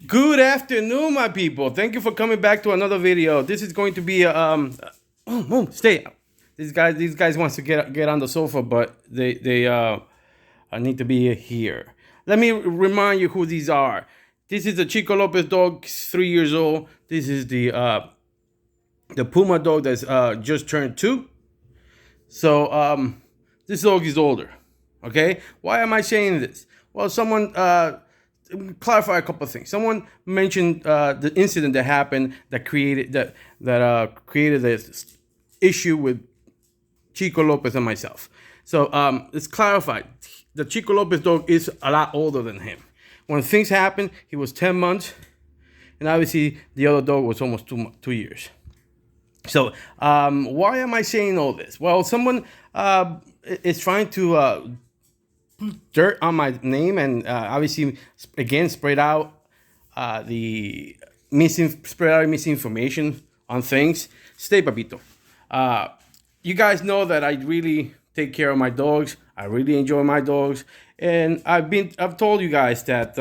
Good afternoon, my people. Thank you for coming back to another video. This is going to be stay. These guys wants to get on the sofa, but they I need to be here. Let me remind you who these are. This is the Chico Lopez dog, 3 years old. This is the Puma dog that's just turned 2. So this dog is older. Okay, why am I saying this? Well, someone clarify a couple of things. Someone mentioned the incident that happened that created created this issue with Chico Lopez and myself. So let's clarify. The Chico Lopez dog is a lot older than him. When things happened, he was 10 months, and obviously the other dog was almost 2 years. So why am I saying all this? Well, someone is trying to dirt on my name, and obviously again spread out misinformation on things. Stay, papito. You guys know that I really take care of my dogs. I really enjoy my dogs, and I've told you guys that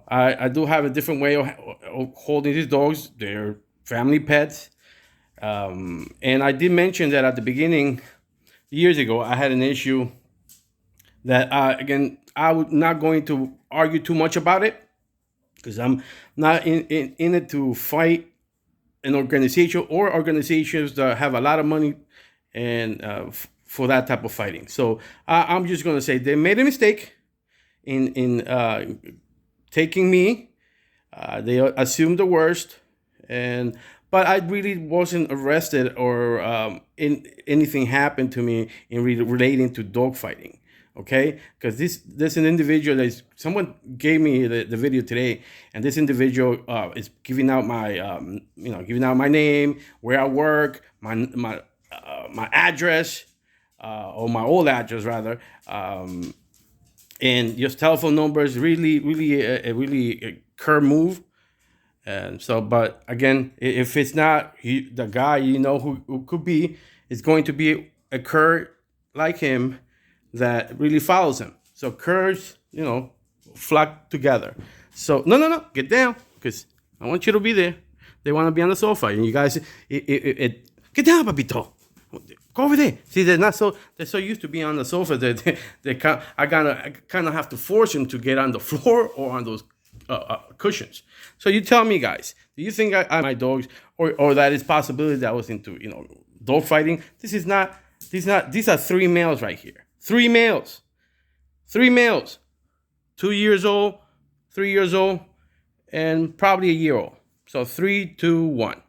I do have a different way of holding these dogs. They're family pets, and I did mention that at the beginning years ago I had an issue that again I'm not going to argue too much about it because I'm not in it to fight an organization or organizations that have a lot of money and for that type of fighting. So I'm just going to say they made a mistake in taking me. They assumed the worst, but I really wasn't arrested or anything happened to me in relating to dog fighting. Okay, because this an individual that someone gave me the video today, and this individual is giving out my giving out my name, where I work, my address, or my old address rather, and just telephone numbers. Really a cur move. And so, but again, if it's not the guy who could be, it's going to be a cur like him that really follows him. So curs, flock together. So no, get down, because I want you to be there. They want to be on the sofa, and you guys, get down, papito. Go over there. See, they're so used to being on the sofa that I kind of have to force them to get on the floor or on those cushions. So you tell me, guys, do you think my dogs, or that is possibility that I was into dog fighting? These are 3 males right here. 3 males. 2 years old, 3 years old, and probably a year old. So 3, 2, 1.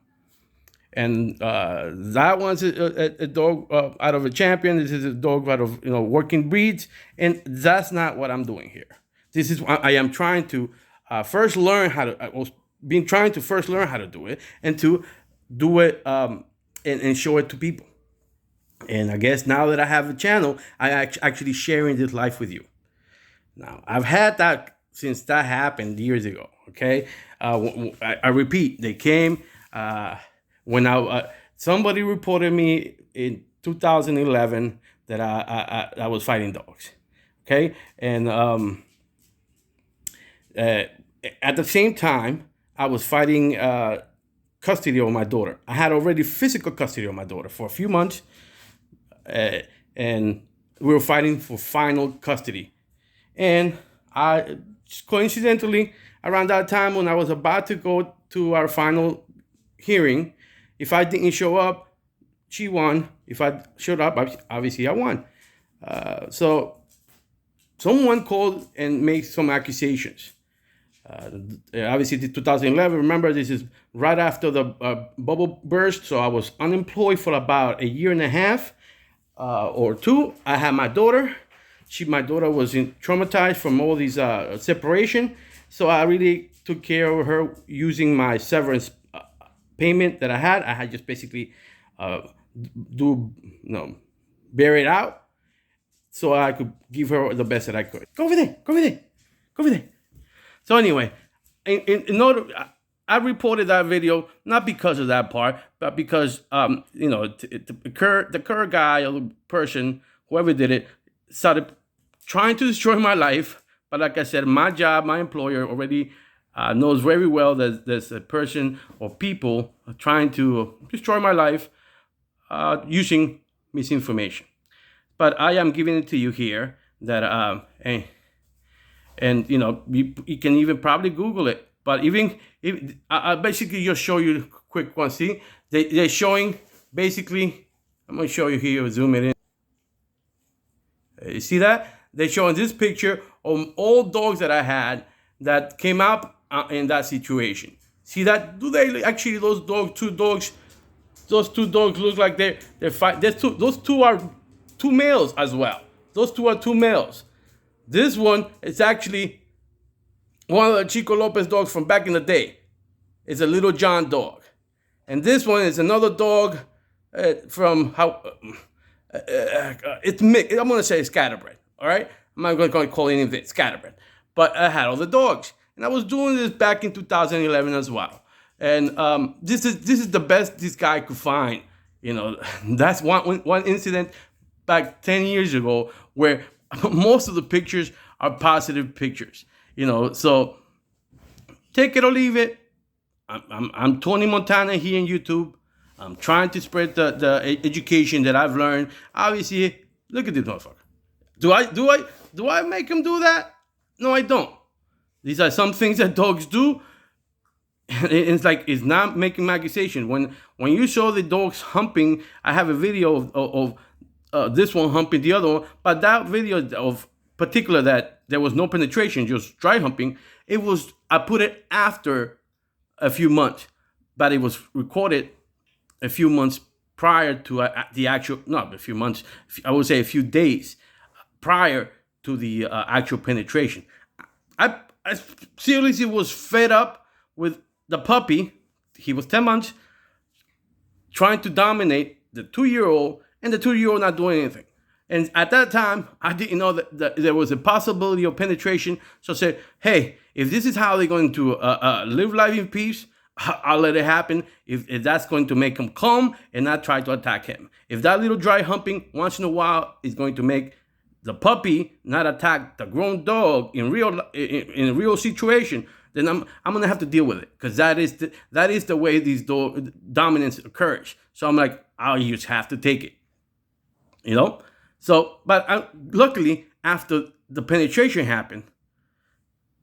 And that one's a dog out of a champion. This is a dog out of working breeds, and that's not what I'm doing here. This is I am trying to first learn how to. I was trying to first learn how to do it, and to do it and show it to people. And I guess now that I have a channel, I actually sharing this life with you. Now, I've had that since that happened years ago, okay? I repeat, they came when somebody reported me in 2011 that I was fighting dogs, okay? And at the same time, I was fighting custody of my daughter. I had already physical custody of my daughter for a few months, and we were fighting for final custody. And I coincidentally, around that time when I was about to go to our final hearing, if I didn't show up, she won. If I showed up, obviously I won. So someone called and made some accusations. Obviously, 2011. Remember, this is right after the bubble burst, so I was unemployed for about a year and a half or 2. I had my daughter. My daughter was traumatized from all these separation, so I really took care of her using my severance payment that I had. I had just basically bear it out, so I could give her the best that I could. Go over there. So anyway, in order, I reported that video not because of that part, but because the cur guy or the person, whoever did it, started trying to destroy my life But like I said, my job, my employer already knows very well that there's a person or people trying to destroy my life using misinformation. But I am giving it to you here that, and you know, you can even probably Google it. But even if I basically just show you a quick one. See, they're showing basically. I'm gonna show you here. Zoom it in. You see that? They're showing this picture of all dogs that I had that came up in that situation. See that? Do they actually those two dogs look like they're fight? Those two are two males as well. Those two are two males. This one is actually one of the Chico Lopez dogs from back in the day. It's a Little John dog, and this one is another dog from how. It's mixed. I'm gonna say it's scatterbred. All right, I'm not gonna call it anything scatterbred. But I had all the dogs, and I was doing this back in 2011 as well. And this is the best this guy could find. You know, that's one incident back 10 years ago where most of the pictures are positive pictures. You know, so take it or leave it. I'm Tony Montana here on YouTube. I'm trying to spread the education that I've learned. Obviously, look at this motherfucker. Do I make him do that? No, I don't. These are some things that dogs do. It's like it's not making my accusation. When you show the dogs humping, I have a video of this one humping the other one. But that video of particular that there was no penetration, just dry humping. I put it after a few months, but it was recorded a few months prior to the actual, not a few months, I would say a few days prior to the actual penetration. I seriously was fed up with the puppy. He was 10 months trying to dominate the 2-year-old, and the 2-year-old not doing anything. And at that time, I didn't know that there was a possibility of penetration. So I said, hey, if this is how they're going to live life in peace, I'll let it happen if that's going to make him calm and not try to attack him. If that little dry humping once in a while is going to make the puppy not attack the grown dog in a real situation, then I'm gonna have to deal with it, because that is the way these dominance occurs. So I'm like, I'll just have to take it, you know. So, but luckily after the penetration happened,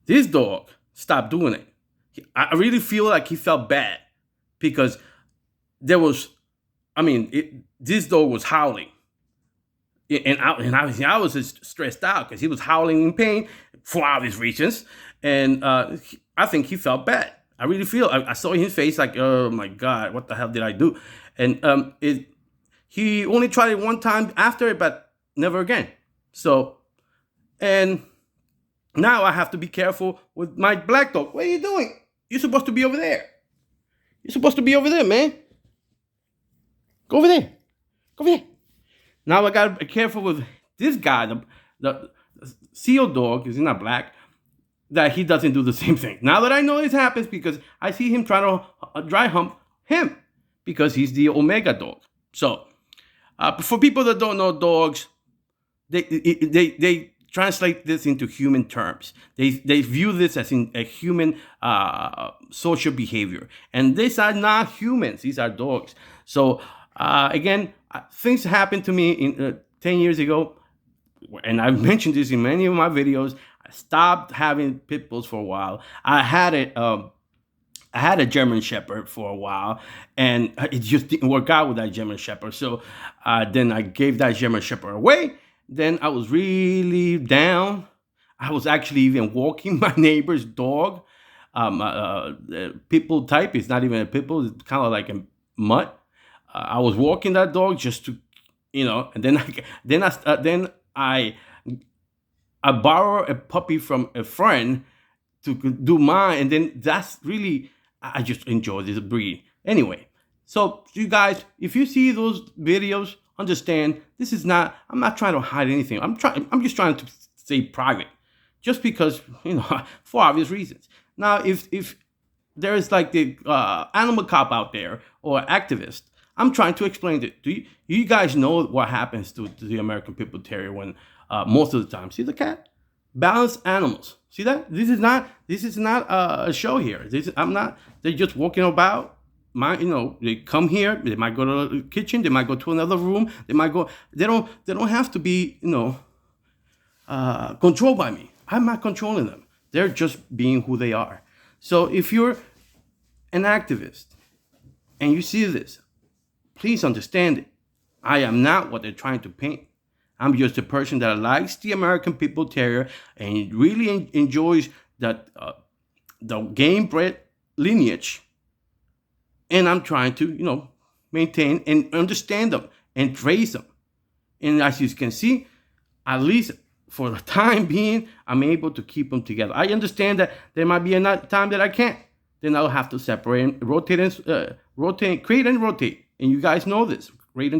this dog stopped doing it. I really feel like he felt bad because this dog was howling. And I was just stressed out because he was howling in pain for obvious reasons. And I think he felt bad. I really feel, I saw in his face like, oh my God, what the hell did I do? And he only tried it one time after it, but never again. So, and now I have to be careful with my black dog. What are you doing? You're supposed to be over there. You're supposed to be over there, man. Go over there. Go over there. Now I gotta be careful with this guy, the seal dog, because he's not black, that he doesn't do the same thing. Now that I know this happens, because I see him trying to dry hump him, because he's the Omega dog. So, for people that don't know dogs, they translate this into human terms. They view this as in a human social behavior. And these are not humans. These are dogs. So, again, things happened to me in 10 years ago. And I've mentioned this in many of my videos. I stopped having pit bulls for a while. I had a German Shepherd for a while, and it just didn't work out with that German Shepherd. So then I gave that German Shepherd away. Then I was really down. I was actually even walking my neighbor's dog. Pit bull type. It's not even a pit bull. It's kind of like a mutt. I was walking that dog just to, and then I borrow a puppy from a friend to do mine, and then that's really, I just enjoy this breed. Anyway, so you guys, if you see those videos, understand this is not, I'm not trying to hide anything. I'm just trying to stay private, just because, for obvious reasons. Now, if there is like the animal cop out there or activist, I'm trying to explain it. Do you guys know what happens to the American Pit Bull Terrier when most of the time, see the cat? Balanced animals. See that? This is not a show here. I'm not. They're just walking about. They come here. They might go to the kitchen. They might go to another room. They might go. They don't have to be controlled by me. I'm not controlling them. They're just being who they are. So if you're an activist and you see this, please understand it. I am not what they're trying to paint. I'm just a person that likes the American People Terrier and really enjoys that the game bred lineage. And I'm trying to, maintain and understand them and raise them. And as you can see, at least for the time being, I'm able to keep them together. I understand that there might be a time that I can't. Then I'll have to separate and rotate, create and rotate. And you guys know this. Create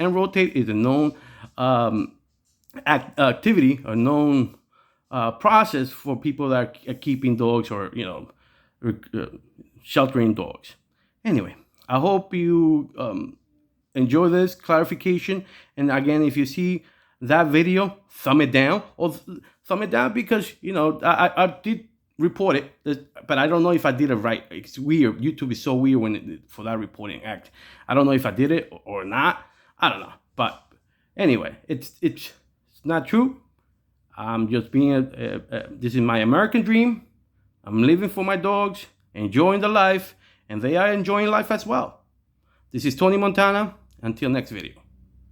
and rotate is a known activity, a known process for people that are keeping dogs or sheltering dogs. Anyway, I hope you enjoy this clarification. And again, if you see that video, thumb it down, or thumb it down because I did report it, but I don't know if I did it right. It's weird. YouTube is so weird for that reporting act. I don't know if I did it or not. I don't know. But anyway, it's not true. I'm just being this is my American dream. I'm living for my dogs, enjoying the life, and they are enjoying life as well. This is Tony Montana. Until next video.